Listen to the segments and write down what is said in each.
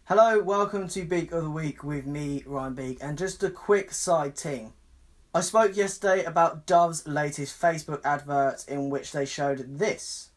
Hello, welcome to Beak of the Week with me, Ryan Beak, and just a quick side ting. I spoke yesterday about Idubbbz's latest Facebook advert in which they showed this.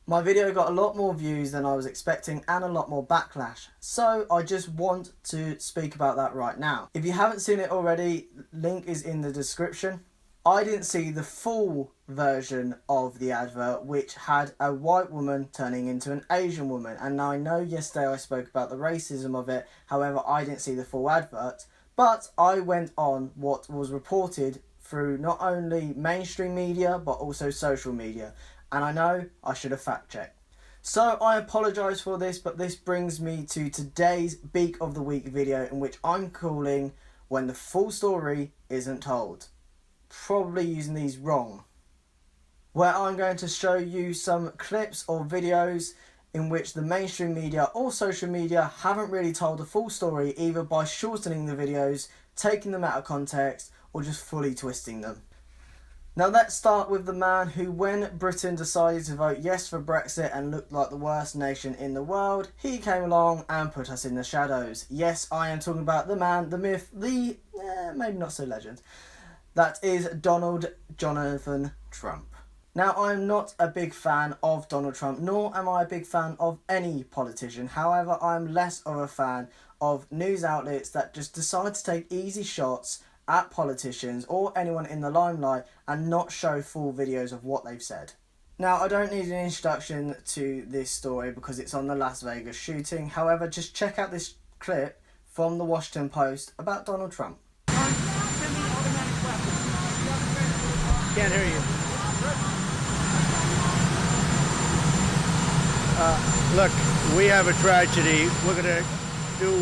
My video got a lot more views than I was expecting and a lot more backlash, so I just want to speak about that right now. If you haven't seen it already, link is in the description. I didn't see the full version of the advert, which had a white woman turning into an Asian woman. And now I know yesterday I spoke about the racism of it, however I didn't see the full advert. But I went on what was reported through not only mainstream media, but also social media. And I know I should have fact checked. So I apologise for this, but this brings me to today's Beak of the Week video, in which I'm calling When the Full Story Isn't Told. Probably using these wrong, where I'm going to show you some clips or videos in which the mainstream media or social media haven't really told the full story, either by shortening the videos, taking them out of context, or just fully twisting them. Now let's start with the man who, when Britain decided to vote yes for Brexit and looked like the worst nation in the world, he came along and put us in the shadows. Yes, I am talking about the man, the myth, the maybe not so legend. That is Donald Jonathan Trump. Now, I'm not a big fan of Donald Trump, nor am I a big fan of any politician. However, I'm less of a fan of news outlets that just decide to take easy shots at politicians or anyone in the limelight and not show full videos of what they've said. Now, I don't need an introduction to this story because it's on the Las Vegas shooting. However, just check out this clip from the Washington Post about Donald Trump. Can't hear you. Look, we have a tragedy. We're going to do,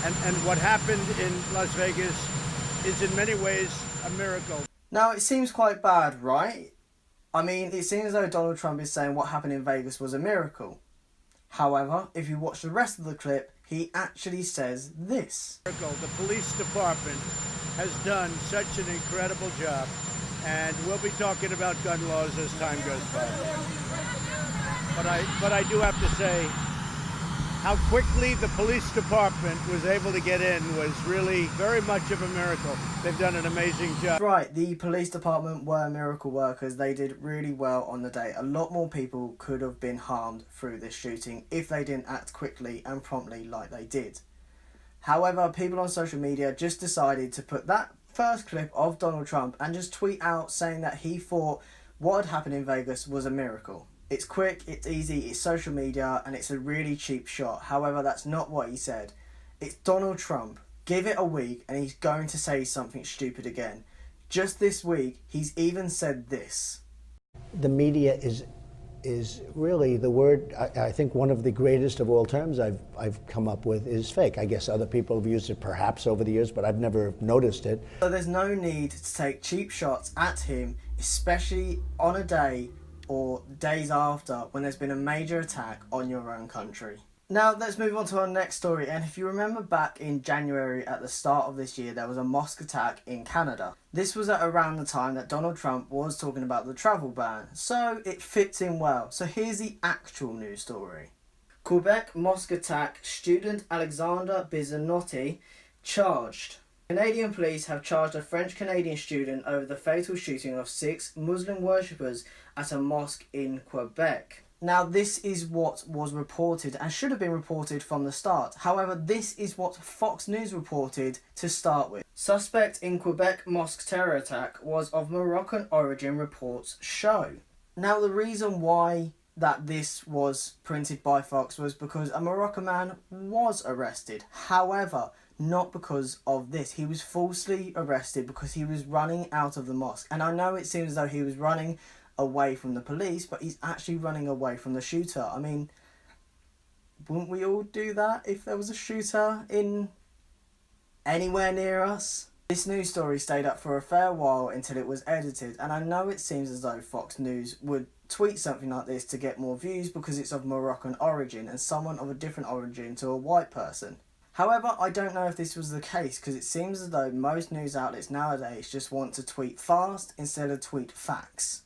and what happened in Las Vegas is in many ways a miracle. Now, it seems quite bad, right? I mean, it seems as though Donald Trump is saying what happened in Vegas was a miracle. However, if you watch the rest of the clip, he actually says this. The police department has done such an incredible job. And we'll be talking about gun laws as time goes by. But I do have to say, how quickly the police department was able to get in was really very much of a miracle. They've done an amazing job. Right, the police department were miracle workers. They did really well on the day. A lot more people could have been harmed through this shooting if they didn't act quickly and promptly like they did. However, people on social media just decided to put that first clip of Donald Trump and just tweet out saying that he thought what had happened in Vegas was a miracle. It's quick, it's easy, it's social media, and it's a really cheap shot. However, that's not what he said. It's Donald Trump. Give it a week and he's going to say something stupid again. Just this week, he's even said this. The media is really the word, I think one of the greatest of all terms I've come up with is fake. I guess other people have used it perhaps over the years, but I've never noticed it. So there's no need to take cheap shots at him, especially on a day or days after when there's been a major attack on your own country. Now let's move on to our next story, and if you remember back in January at the start of this year, there was a mosque attack in Canada. This was at around the time that Donald Trump was talking about the travel ban, so it fits in well. So here's the actual news story. Quebec mosque attack, student Alexander Bizanotti charged. Canadian police have charged a French-Canadian student over the fatal shooting of 6 Muslim worshippers at a mosque in Quebec. Now, this is what was reported and should have been reported from the start. However, this is what Fox News reported to start with. Suspect in Quebec mosque terror attack was of Moroccan origin, reports show. Now, the reason why that this was printed by Fox was because a Moroccan man was arrested. However, not because of this. He was falsely arrested because he was running out of the mosque. And I know it seems as though he was running away from the police, but he's actually running away from the shooter. I mean, wouldn't we all do that if there was a shooter in anywhere near us? This news story stayed up for a fair while until it was edited, and I know it seems as though Fox News would tweet something like this to get more views because it's of Moroccan origin and someone of a different origin to a white person. However, I don't know if this was the case because it seems as though most news outlets nowadays just want to tweet fast instead of tweet facts.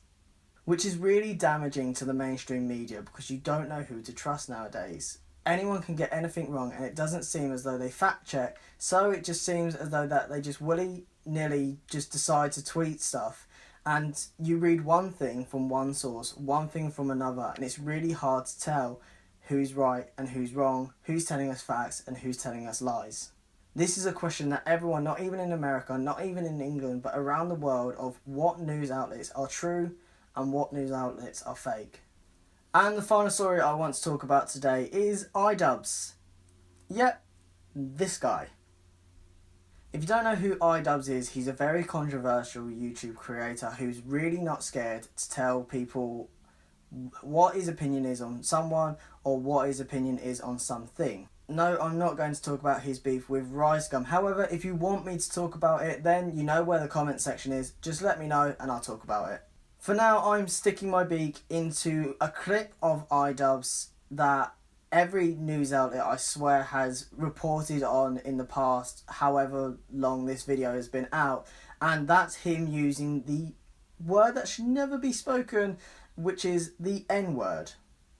which is really damaging to the mainstream media because you don't know who to trust nowadays. Anyone can get anything wrong, and it doesn't seem as though they fact check, so it just seems as though that they just willy-nilly just decide to tweet stuff, and you read one thing from one source, one thing from another, and it's really hard to tell who's right and who's wrong, who's telling us facts and who's telling us lies. This is a question that everyone, not even in America, not even in England, but around the world, of what news outlets are true and what news outlets are fake. And the final story I want to talk about today is Idubbbz. Yep, this guy. If you don't know who Idubbbz is, he's a very controversial YouTube creator who's really not scared to tell people what his opinion is on someone or what his opinion is on something. No, I'm not going to talk about his beef with Rice Gum. However, if you want me to talk about it, then you know where the comment section is. Just let me know and I'll talk about it. For now, I'm sticking my beak into a clip of Idubbbz that every news outlet, I swear, has reported on in the past, however long this video has been out. And that's him using the word that should never be spoken, which is the N-word.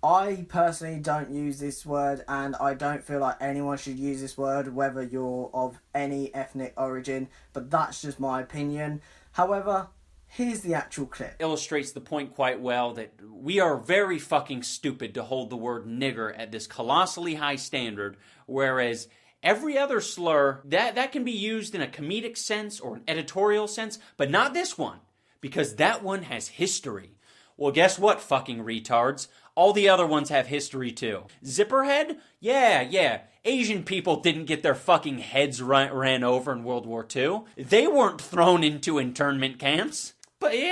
I personally don't use this word, and I don't feel like anyone should use this word, whether you're of any ethnic origin, but that's just my opinion. However, here's the actual clip. Illustrates the point quite well that we are very fucking stupid to hold the word nigger at this colossally high standard, whereas every other slur, that can be used in a comedic sense or an editorial sense, but not this one, because that one has history. Well, guess what, fucking retards? All the other ones have history too. Zipperhead? Yeah. Asian people didn't get their fucking heads ran over in World War II. They weren't thrown into internment camps. But you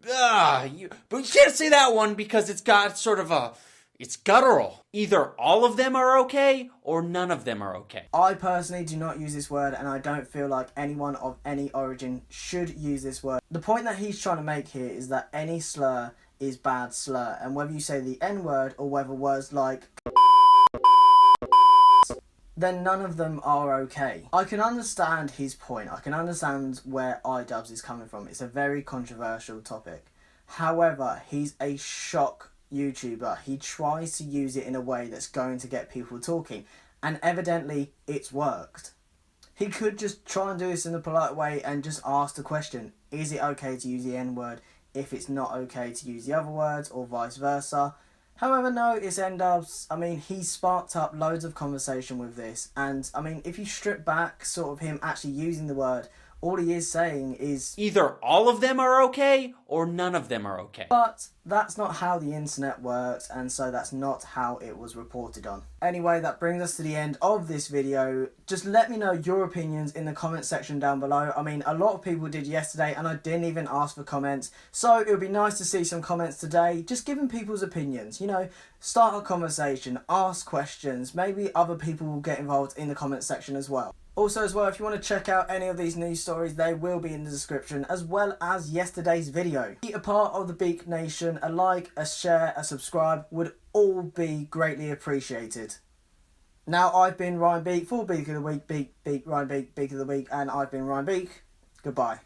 can't say that one because it's got sort of it's guttural. Either all of them are okay or none of them are okay. I personally do not use this word, and I don't feel like anyone of any origin should use this word. The point that he's trying to make here is that any slur is bad slur, and whether you say the N-word or whether words like then none of them are okay. I can understand his point. I can understand where Idubbbz is coming from. It's a very controversial topic. However, he's a shock YouTuber. He tries to use it in a way that's going to get people talking, and evidently it's worked. He could just try and do this in a polite way and just ask the question, is it okay to use the N-word if it's not okay to use the other words, or vice versa? However, no, it's Idubbbz. I mean, he sparked up loads of conversation with this, and I mean, if you strip back sort of him actually using the word, all he is saying is either all of them are okay or none of them are okay. But that's not how the internet works, and so that's not how it was reported on. Anyway, that brings us to the end of this video. Just let me know your opinions in the comment section down below. I mean, a lot of people did yesterday, and I didn't even ask for comments. So it would be nice to see some comments today, just giving people's opinions. You know, start a conversation, ask questions. Maybe other people will get involved in the comment section as well. Also as well, if you want to check out any of these news stories, they will be in the description, as well as yesterday's video. Be a part of the Beak Nation. A like, a share, a subscribe would all be greatly appreciated. Now, I've been Ryan Beak for Beak of the Week, Beak, Ryan Beak, Beak of the Week, and I've been Ryan Beak. Goodbye.